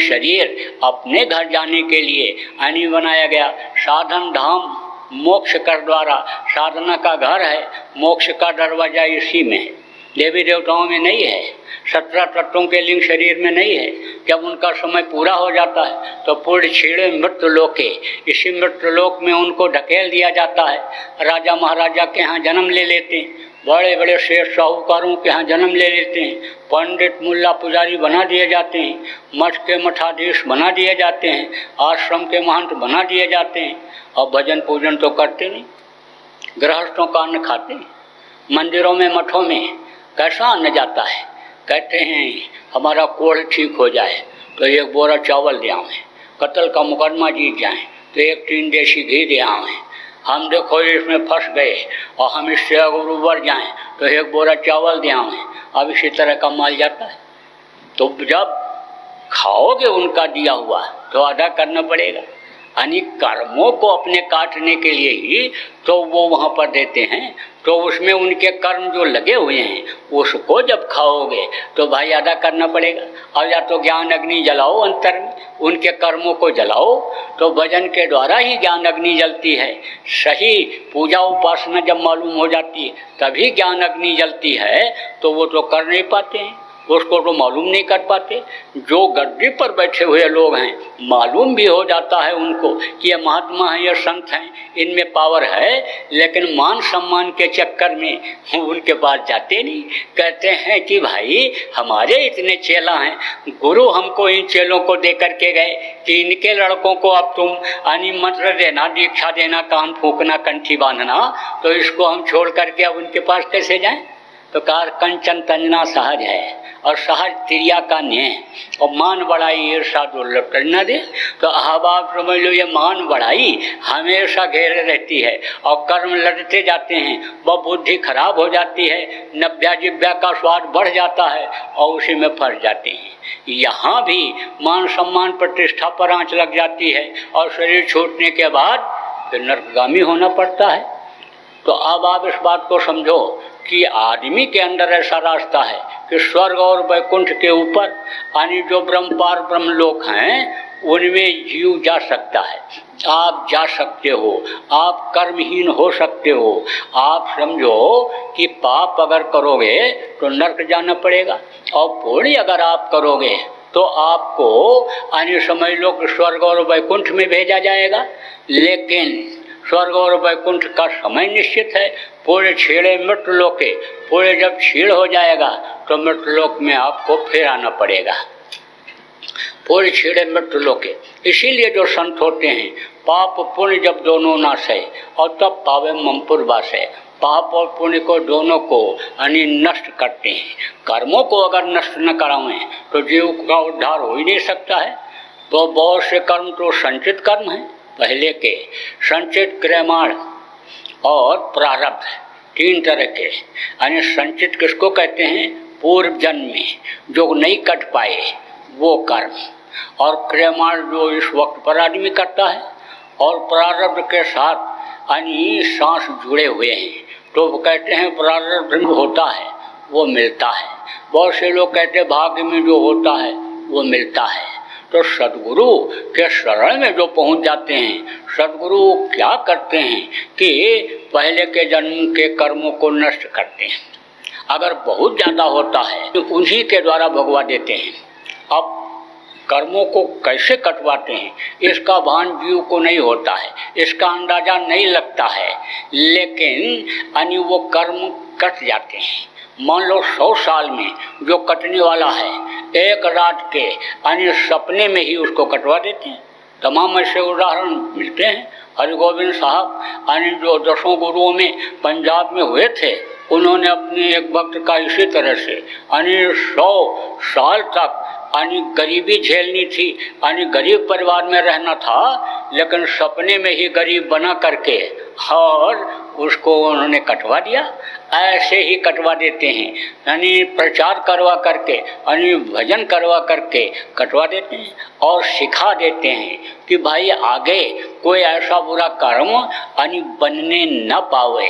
शरीर अपने घर जाने के लिए यानी बनाया गया। साधन धाम मोक्ष कर द्वारा, साधना का घर है, मोक्ष का दरवाजा इसी में है, देवी देवताओं में नहीं है, 17 तत्वों के लिंग शरीर में नहीं है। जब उनका समय पूरा हो जाता है तो पूर्ण छीड़े मृत्यु लोके, इसी मृत्यु लोक में उनको ढकेल दिया जाता है। राजा महाराजा के यहाँ जन्म ले लेते हैं, बड़े बड़े शेर साहूकारों के यहाँ जन्म ले लेते हैं, पंडित मुल्ला पुजारी बना दिए जाते हैं, मठ के मठाधीश बना दिए जाते हैं, आश्रम के महंत बना दिए जाते हैं, और भजन पूजन तो करते नहीं, गृहस्थों का अन्न खाते हैं। मंदिरों में मठों में कैसा अन्न जाता है, कहते हैं हमारा कोढ़ ठीक हो जाए तो 1 बोरा चावल दे आवें, कत्ल का मुकदमा जीत जाएं तो 1 टीन देसी घी दे आवें, हम देखो इसमें फंस गए और हम इससे अगर उबर जाएं तो 1 बोरा चावल दे आवें। अब इसी तरह का माल जाता है। तो जब खाओगे उनका दिया हुआ तो अदा करना पड़ेगा, यानी कर्मों को अपने काटने के लिए ही तो वो वहाँ पर देते हैं। तो उसमें उनके कर्म जो लगे हुए हैं उसको जब खाओगे तो भाई अदा करना पड़ेगा। और या तो ज्ञान अग्नि जलाओ अंतर में, उनके कर्मों को जलाओ, तो भजन के द्वारा ही ज्ञान अग्नि जलती है। सही पूजा उपासना जब मालूम हो जाती है तभी ज्ञान अग्नि जलती है, तो वो तो कर नहीं पाते हैं, उसको तो मालूम नहीं कर पाते। जो गद्दी पर बैठे हुए लोग हैं मालूम भी हो जाता है उनको कि ये महात्मा हैं, ये संत हैं, इनमें पावर है, लेकिन मान सम्मान के चक्कर में उनके पास जाते नहीं। कहते हैं कि भाई हमारे इतने चेला हैं, गुरु हमको इन चेलों को दे करके गए कि इनके लड़कों को अब तुम यानी मंत्र देना, दीक्षा देना, कान फूंकना, कंठी बांधना, तो इसको हम छोड़ करके अब उनके पास कैसे जाएं। तो कहा कंचन तंजना सहज है और सहज त्रिया का न्याय और मान बढ़ाई ईर्षा दुर्लभ करना दे। तो आप समझ लो ये मान बढ़ाई हमेशा घेरे रहती है और कर्म लड़ते जाते हैं, वह बुद्धि खराब हो जाती है, नब्या जिब्या का स्वाद बढ़ जाता है और उसी में फंस जाते हैं। यहाँ भी मान सम्मान प्रतिष्ठा पर आँच लग जाती है और शरीर छूटने के बाद फिर नरकगामी होना पड़ता है। तो अब आप इस बात को समझो कि आदमी के अंदर ऐसा रास्ता है कि स्वर्ग और वैकुंठ के ऊपर यानी जो ब्रह्म पार ब्रह्म लोक हैं उनमें जीव जा सकता है। आप जा सकते हो, आप कर्महीन हो सकते हो। आप समझो कि पाप अगर करोगे तो नरक जाना पड़ेगा और पुण्य अगर आप करोगे तो आपको यानी समझ लो कि स्वर्ग और वैकुंठ में भेजा जाएगा। लेकिन स्वर्ग और वैकुंठ का समय निश्चित है। पूरे छेड़े मृत्यु लोके, पूरे जब छीड़ हो जाएगा तो मृत्यु लोक में आपको फिर आना पड़ेगा। पूरे छेड़े मृत्यु लोके, इसीलिए जो संत होते हैं पाप पुण्य जब दोनों नाश है और तब पावे ममपुर वास है। पाप और पुण्य को दोनों को यानी नष्ट करते हैं। कर्मों को अगर नष्ट न करावें तो जीव का उद्धार हो ही नहीं सकता है। तो बहुत से कर्म तो संचित कर्म हैं, पहले के संचित, क्रियमाण और प्रारब्ध, 3 तरह के। यानी संचित किसको कहते हैं, पूर्व जन्म में जो नहीं कट पाए वो कर्म, और क्रियमाण जो इस वक्त पर आदमी करता है, और प्रारब्ध के साथ यानी सांस जुड़े हुए हैं तो वो कहते हैं प्रारब्ध में होता है वो मिलता है। बहुत से लोग कहते हैं भाग्य में जो होता है वो मिलता है। तो सद्गुरु के शरण में जो पहुंच जाते हैं, सद्गुरु क्या करते हैं कि पहले के जन्म के कर्मों को नष्ट करते हैं। अगर बहुत ज़्यादा होता है तो उन्हीं के द्वारा भगवा देते हैं। अब कर्मों को कैसे कटवाते हैं इसका भान जीव को नहीं होता है, इसका अंदाजा नहीं लगता है, लेकिन यानी वो कर्म कट जाते हैं। मान लो 100 साल में जो कटने वाला है एक रात के यानी सपने में ही उसको कटवा देते हैं। तमाम ऐसे उदाहरण मिलते हैं। हरिगोविंद साहब यानी जो 10 गुरुओं में पंजाब में हुए थे, उन्होंने अपने एक भक्त का इसी तरह से यानी 100 साल तक यानी गरीबी झेलनी थी, यानी गरीब परिवार में रहना था, लेकिन सपने में ही गरीब बना करके और उसको उन्होंने कटवा दिया। ऐसे ही कटवा देते हैं, यानी प्रचार करवा करके, यानी भजन करवा करके कटवा देते हैं और सिखा देते हैं। कि भाई आगे कोई ऐसा बुरा कर्म यानी बनने न पावे,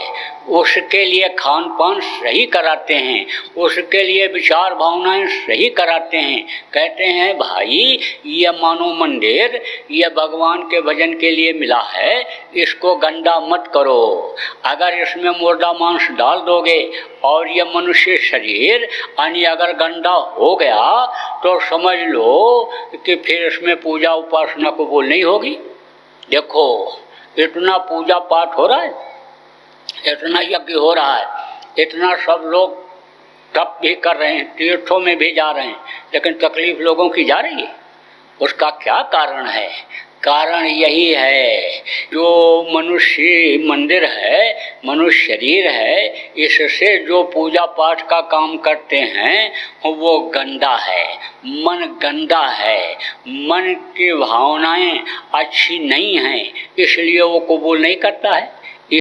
उसके लिए खान पान सही कराते हैं, उसके लिए विचार भावनाएं सही कराते हैं। कहते हैं भाई ये मानो मंदिर ये भगवान के भजन के लिए मिला है, इसको गंदा मत करो। अगर इसमें मुर्दा मांस डाल दोगे और ये मनुष्य शरीर यानी अगर गंदा हो गया तो समझ लो कि फिर इसमें पूजा उपासना कबूल नहीं होगी। देखो इतना पूजा पाठ हो रहा है, इतना यज्ञ हो रहा है, इतना सब लोग तप भी कर रहे हैं, तीर्थों में भी जा रहे हैं, लेकिन तकलीफ लोगों की जा रही है। उसका क्या कारण है? कारण यही है जो मनुष्य मंदिर है, मनुष्य शरीर है, इससे जो पूजा पाठ का काम करते हैं वो गंदा है, मन गंदा है, मन की भावनाएं अच्छी नहीं हैं, इसलिए वो कबूल नहीं करता है।